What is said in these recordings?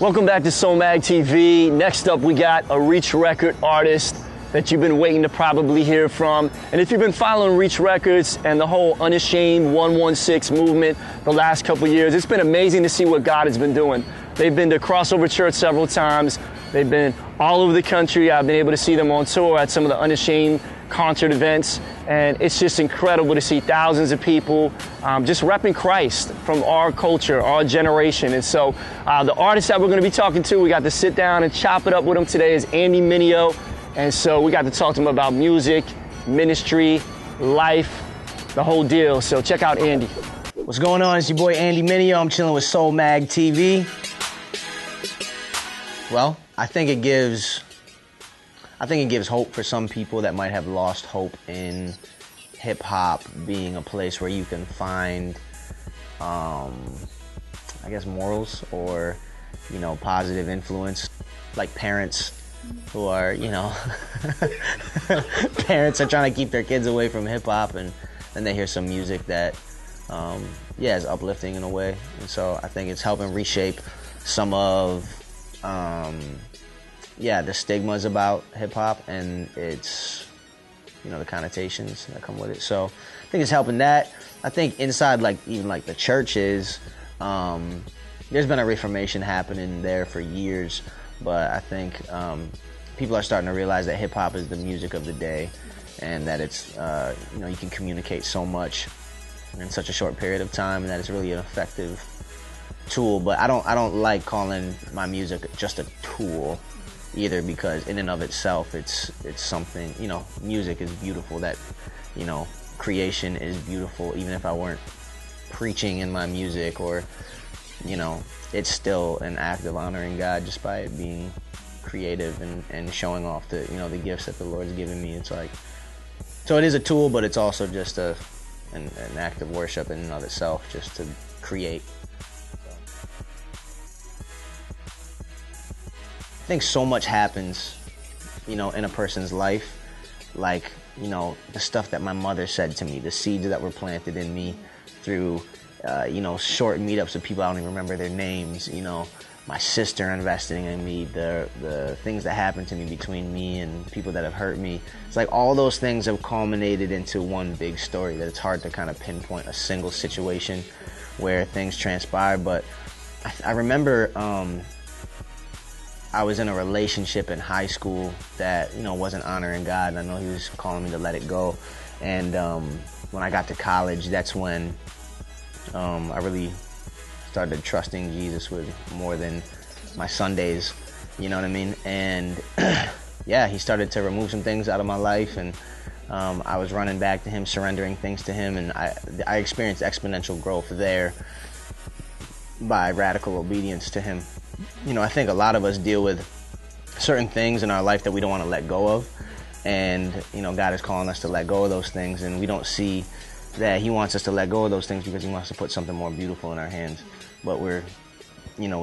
Welcome back to Soulmag TV. Next up, we got a Reach Record artist that you've been waiting to probably hear from. And if you've been following Reach Records and the whole Unashamed 116 movement the last couple years, it's been amazing to see what God has been doing. They've been to Crossover Church several times. They've been all over the country. I've been able to see them on tour at some of the Unashamed concert events. And it's just incredible to see thousands of people just repping Christ from our culture, our generation. And so the artist that we're going to be talking to, we got to sit down and chop it up with him today is Andy Mineo. And so we got to talk to him about music, ministry, life, the whole deal. So check out Andy. What's going on? It's your boy Andy Mineo. I'm chilling with Soulmag TV. Well, I think it gives hope for some people that might have lost hope in hip-hop being a place where you can find, I guess, morals or, positive influence, like parents who are, parents are trying to keep their kids away from hip-hop, and then they hear some music that, is uplifting in a way. And so I think it's helping reshape some of the stigmas about hip-hop and its, the connotations that come with it. So I think it's helping that. I think inside, even the churches, there's been a reformation happening there for years, but I think people are starting to realize that hip-hop is the music of the day, and that it's, you can communicate so much in such a short period of time, and that it's really an effective tool. But I don't like calling my music just a tool either, because in and of itself it's something, music is beautiful, that creation is beautiful, even if I weren't preaching in my music, or it's still an act of honoring God just by it being creative and showing off the the gifts that the Lord's given me. It's so it is a tool, but it's also just an act of worship in and of itself, just to create. I think so much happens, in a person's life, the stuff that my mother said to me, the seeds that were planted in me through, short meetups with people I don't even remember their names, my sister investing in me, the things that happened to me between me and people that have hurt me. It's like all those things have culminated into one big story that it's hard to kind of pinpoint a single situation where things transpire. But I remember I was in a relationship in high school that, wasn't honoring God, and I know he was calling me to let it go. And when I got to college, that's when I really started trusting Jesus with more than my Sundays, you know what I mean? And he started to remove some things out of my life, and I was running back to him, surrendering things to him, and I experienced exponential growth there by radical obedience to him. I think a lot of us deal with certain things in our life that we don't want to let go of, and God is calling us to let go of those things, and we don't see that he wants us to let go of those things because he wants to put something more beautiful in our hands. But we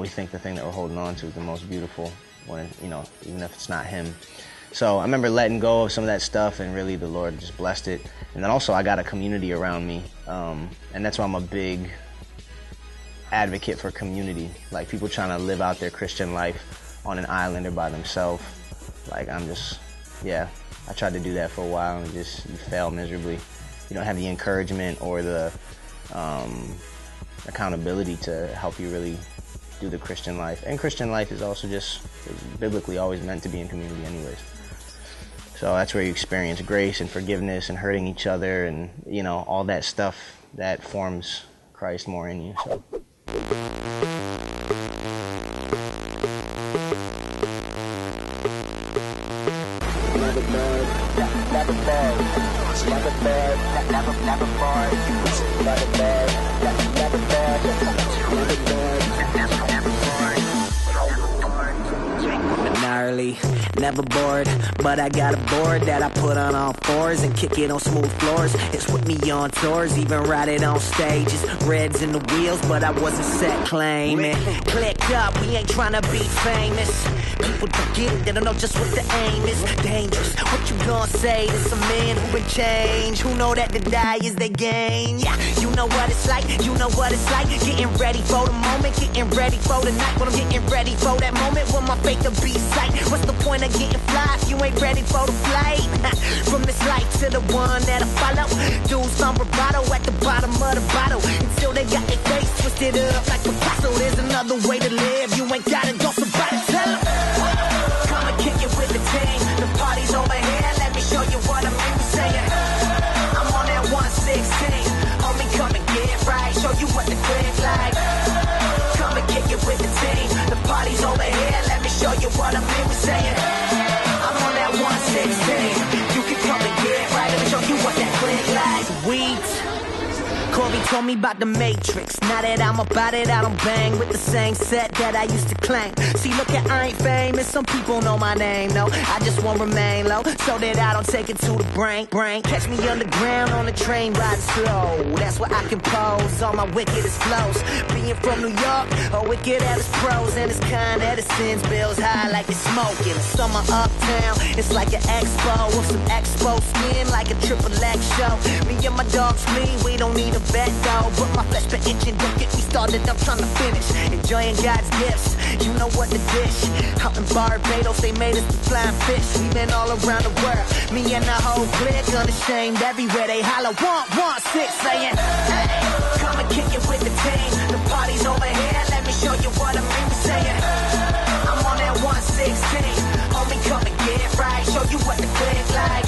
think the thing that we're holding on to is the most beautiful, when even if it's not him. So I remember letting go of some of that stuff, and really the Lord just blessed it. And then also I got a community around me, and that's why I'm a big advocate for community, like people trying to live out their Christian life on an island or by themselves. I tried to do that for a while, and you fail miserably. You don't have the encouragement or the accountability to help you really do the Christian life. And Christian life is also just biblically always meant to be in community anyways. So that's where you experience grace and forgiveness and hurting each other, and all that stuff that forms Christ more in you. So. gnarly. Never bored, but I got a board that I put on all fours and kick it on smooth floors. It's with me on tours, even ride it on stages. Reds in the wheels, but I wasn't set claiming. Clicked up, we ain't trying to be famous. People forget it, they don't know just what the aim is. Dangerous, what you gonna say to some men who been changed? Who know that to die is their gain? Yeah, you know what it's like, you know what it's like. Getting ready for the moment, getting ready for the night. When I'm getting ready for that moment when my faith will be sight. What's the point of getting fly if you ain't ready for the flight? From this life to the one that'll follow. Dudes found bravado at the bottom of the bottle until they got their face twisted up like Picasso. There's another way to live, you ain't gotta go somebody tell them. Come and kick it with the team, the party's over here, let me show you what I mean by saying I'm on that 116, homie come and get right, show you what the crib's like. Come and kick it with the team, the party's over here, let me show you what I mean by saying I'm on that 116, you can come and get right, let me show you what that crib's like. Sweet. Corey told me about the Matrix. Now that I'm about it, I don't bang with the same set that I used to claim. See, look at I ain't famous. Some people know my name, no. I just won't remain low so that I don't take it to the brain. Catch me underground on the train riding slow. That's where I can pose all my wickedest flows. Being from New York, a wicked at its pros and its kind that it sends bills high like it's smoking. Summer uptown, it's like an expo with some expo skin like a triple X show. Me and my dogs mean we don't need a bet though, but my flesh been itching, don't get me started, I'm trying to finish. Enjoying God's gifts, you know what the dish. Out in Barbados, they made us the flying fish. We been all around the world, me and the whole clique, unashamed everywhere they holler, 116, saying, hey, come and kick it with the team. The party's over here, let me show you what I mean by saying I'm on that 116, homie come and get right, show you what the clique's like.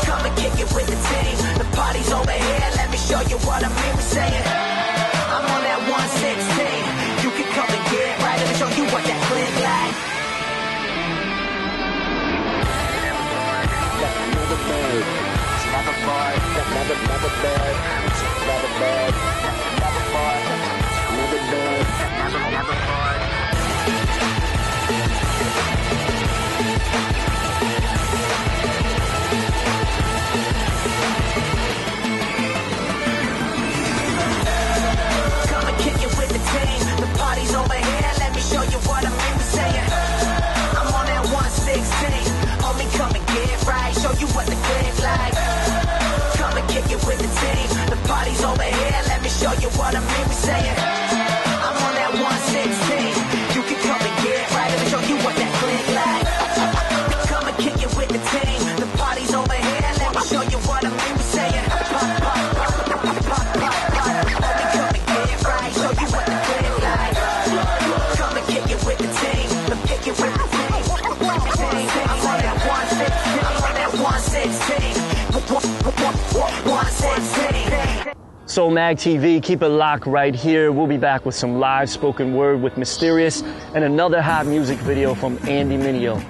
Come and kick it with the team, the party's over here, let me show you what I mean by saying I'm on that 116, you can come and get right, let me show you what that clique's like. Never bored, never bored, never bored, never bored, never bored, never bored. The party's over here, let me show you what I mean by saying I'm on that 116, homie come and get right, show you what the clique's like. Come and kick it with the team, the party's over here, let me show you what I mean by saying I'm on that 116, you can come and get right, let me show you what that clique's like. Come and kick it with the team, the party's over here, let me show you what I mean by saying Soulmag TV, keep it locked right here. We'll be back with some live spoken word with Mysterious and another hot music video from Andy Mineo.